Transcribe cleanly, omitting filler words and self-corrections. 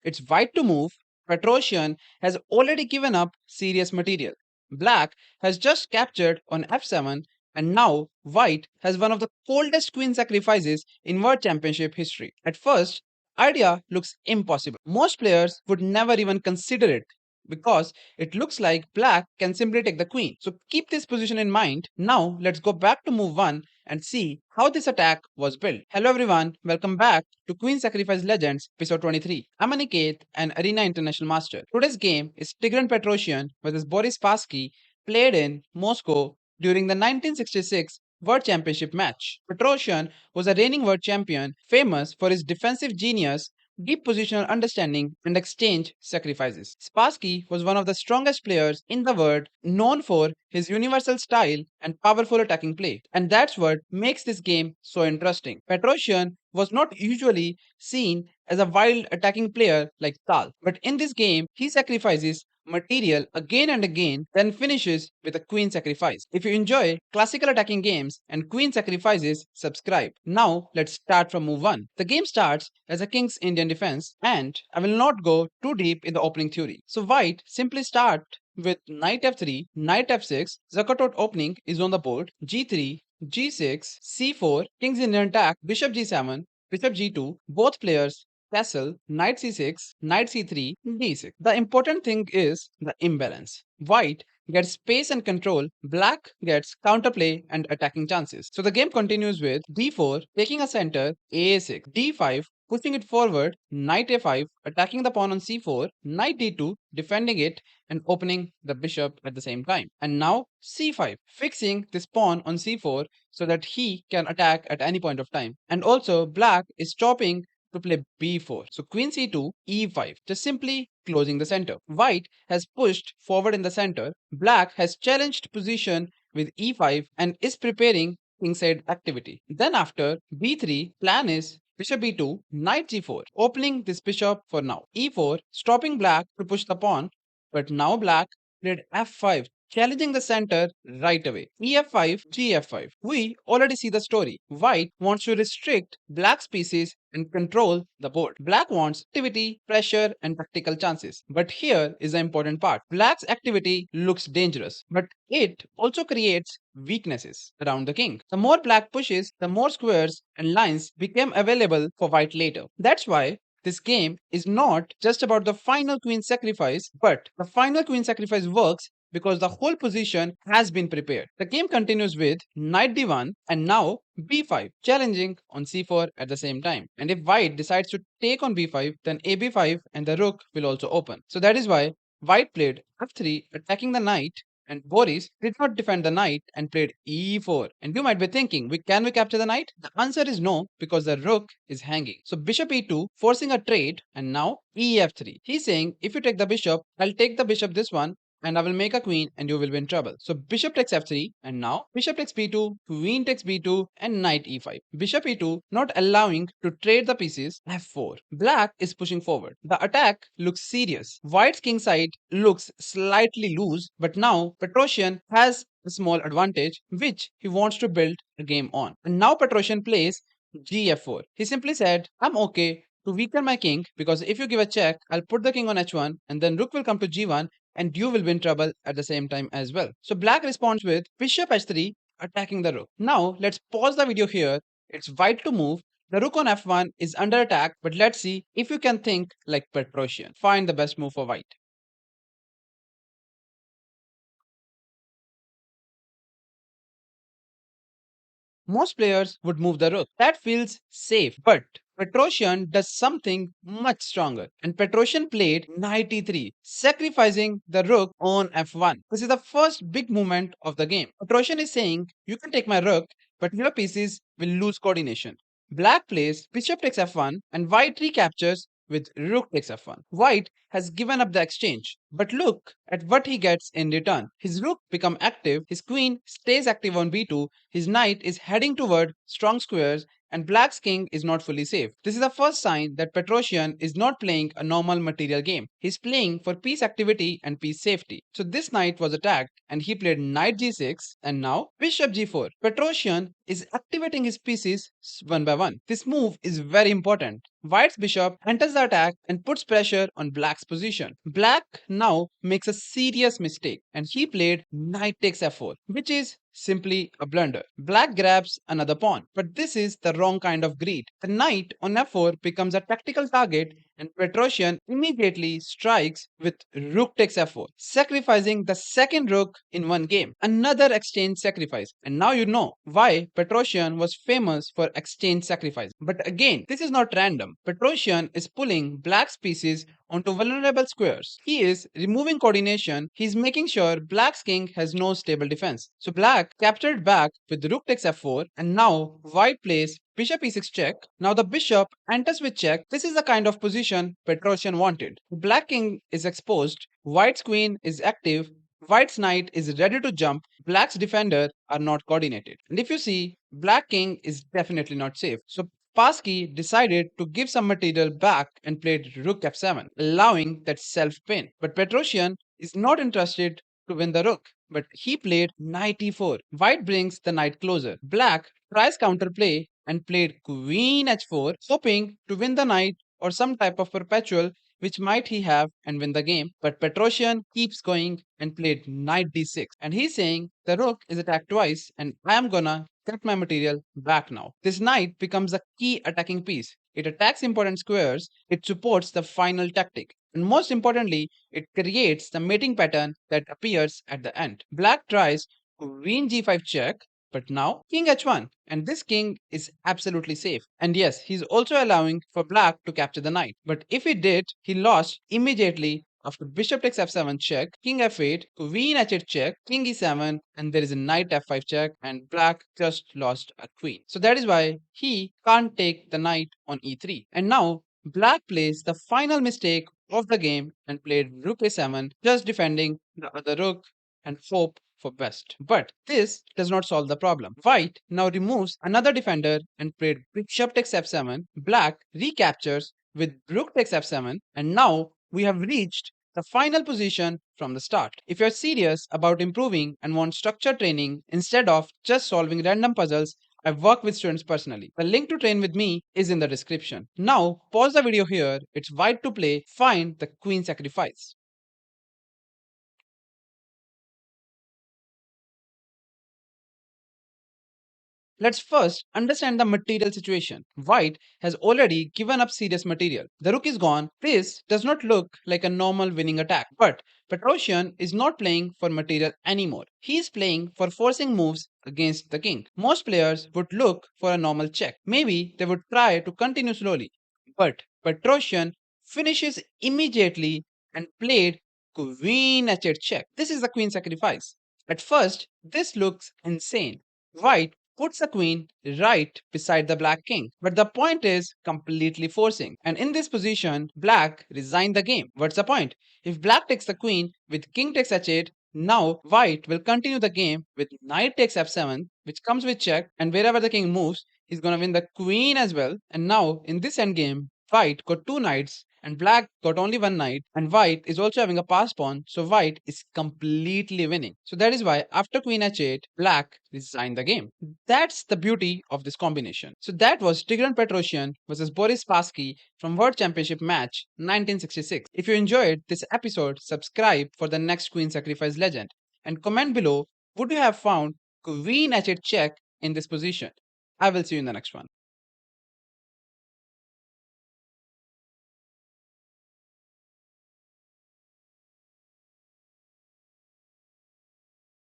it's white to move, Petrosian has already given up serious material. Black has just captured on f7, and now white has one of the coldest queen sacrifices in World Championship history. At first, idea looks impossible. Most players would never even consider it because it looks like black can simply take the queen. So keep this position in mind. Now let's go back to move 1 and see how this attack was built. Hello everyone, welcome back to Queen Sacrifice Legends episode 23. I'm Aniket, an Arena International Master. Today's game is Tigran Petrosian versus Boris Spassky, played in Moscow during the 1966 World Championship match. Petrosian was a reigning world champion, famous for his defensive genius, deep positional understanding, and exchange sacrifices. Spassky was one of the strongest players in the world, known for his universal style and powerful attacking play. And that's what makes this game so interesting. Petrosian was not usually seen as a wild attacking player like Tal, but in this game, he sacrifices material again and again, then finishes with a queen sacrifice. If you enjoy classical attacking games and queen sacrifices, subscribe. Now let's start from move 1. The game starts as a king's Indian defense, and I will not go too deep in the opening theory. So white simply start with knight f3, knight f6, Zakatot opening is on the board, g3, g6, c4, king's Indian attack, bishop g7, bishop g2, both players castle, knight c6, knight c3, d6. The important thing is the imbalance. White gets space and control, black gets counterplay and attacking chances. So the game continues with d4, taking a center, a6, d5, pushing it forward, knight a5, attacking the pawn on c4, knight d2, defending it and opening the bishop at the same time. And now c5, fixing this pawn on c4 so that he can attack at any point of time. And also black is chopping to play b4. So queen c2, e5, just simply closing the center. White has pushed forward in the center. Black has challenged position with e5 and is preparing kingside activity. Then after b3, plan is bishop b2, knight g4, opening this bishop for now. e4, stopping black to push the pawn, but now black played f5, challenging the center right away. ef5, gf5. We already see the story. White wants to restrict black's pieces and control the board. Black wants activity, pressure, and tactical chances. But here is the important part. Black's activity looks dangerous, but it also creates weaknesses around the king. The more black pushes, the more squares and lines become available for white later. That's why this game is not just about the final queen sacrifice, but the final queen sacrifice works because the whole position has been prepared. The game continues with knight d1 and now b5, challenging on c4 at the same time. And if white decides to take on b5, then a b5 and the rook will also open. So that is why white played f3, attacking the knight, and Boris did not defend the knight and played e4. And you might be thinking, can we capture the knight? The answer is no, because the rook is hanging. So bishop e2, forcing a trade, and now ef3. He's saying, if you take the bishop, I'll take the bishop this one, and I will make a queen and you will be in trouble. So bishop takes f3 and now bishop takes b2, queen takes b2 and knight e5. Bishop e2 not allowing to trade the pieces, f4. Black is pushing forward. The attack looks serious. White's king side looks slightly loose, but now Petrosian has a small advantage which he wants to build a game on. And now Petrosian plays gf4. He simply said, I'm okay to weaken my king because if you give a check, I'll put the king on h1 and then rook will come to g1 and you will be in trouble at the same time as well. So black responds with bishop h3, attacking the rook. Now let's pause the video here. It's white to move. The rook on f1 is under attack, but let's see if you can think like Petrosian. Find the best move for white. Most players would move the rook. That feels safe, but Petrosian does something much stronger. And Petrosian played knight e3, sacrificing the rook on f1. This is the first big movement of the game. Petrosian is saying, you can take my rook, but your pieces will lose coordination. Black plays bishop takes f1 and white recaptures with rook takes f1. White has given up the exchange, but look at what he gets in return. His rook become active, his queen stays active on b2, his knight is heading toward strong squares, and black's king is not fully safe. This is the first sign that Petrosian is not playing a normal material game. He's playing for piece activity and piece safety. So this knight was attacked and he played knight g6 and now bishop g4. Petrosian is activating his pieces one by one. This move is very important. White's bishop enters the attack and puts pressure on black's position. Black now makes a serious mistake and he played knight takes f4, which is simply a blunder. Black grabs another pawn, but this is the wrong kind of greed. The knight on f4 becomes a tactical target and Petrosian immediately strikes with rook takes f4, sacrificing the second rook in one game. Another exchange sacrifice. And now you know why Petrosian was famous for exchange sacrifice. But again, this is not random. Petrosian is pulling black's pieces onto vulnerable squares. He is removing coordination. He's making sure black's king has no stable defense. So black captured back with rook takes f4 and now white plays bishop e6 check. Now the bishop enters with check. This is the kind of position Petrosian wanted. The black king is exposed. White's queen is active. White's knight is ready to jump. Black's defender are not coordinated. And if you see, black king is definitely not safe. So Spassky decided to give some material back and played rook f7, allowing that self-pin. But Petrosian is not interested to win the rook, but he played knight e4. White brings the knight closer. Black tries counterplay and played queen h4, hoping to win the knight or some type of perpetual which might he have and win the game. But Petrosian keeps going and played knight d6. And he's saying the rook is attacked twice and I am gonna get my material back now. This knight becomes a key attacking piece. It attacks important squares, it supports the final tactic. And most importantly, it creates the mating pattern that appears at the end. Black tries queen g5 check, but now king h1 and this king is absolutely safe. And yes, he's also allowing for black to capture the knight. But if he did, he lost immediately after bishop takes f7 check, king f8, queen h8 check, king e7 and there is a knight f5 check and black just lost a queen. So that is why he can't take the knight on e3. And now black plays the final mistake of the game and played rook a7, just defending the other rook and hope for best. But this does not solve the problem. White now removes another defender and played bishop takes f7. Black recaptures with rook takes f7 and now we have reached the final position from the start. If you're serious about improving and want structured training instead of just solving random puzzles, I've worked with students personally. The link to train with me is in the description. Now, pause the video here. It's white to play. Find the queen sacrifice. Let's first understand the material situation. White has already given up serious material. The rook is gone. This does not look like a normal winning attack. But Petrosian is not playing for material anymore. He is playing for forcing moves against the king. Most players would look for a normal check. Maybe they would try to continue slowly. But Petrosian finishes immediately and played queen h8 check. This is the queen sacrifice. At first, this looks insane. White puts the queen right beside the black king. But the point is completely forcing. And in this position, black resigned the game. What's the point? If black takes the queen with king takes h8, now white will continue the game with knight takes f7, which comes with check, and wherever the king moves, he's gonna win the queen as well. And now in this endgame, white got two knights and black got only one knight and white is also having a pass pawn, so white is completely winning. So that is why after queen h8 black resigned the game. That's the beauty of this combination. So that was Tigran Petrosian versus Boris Spassky from World Championship match 1966. If you enjoyed this episode, subscribe for the next queen sacrifice legend and comment below, would you have found queen h8 check in this position? I will see you in the next one.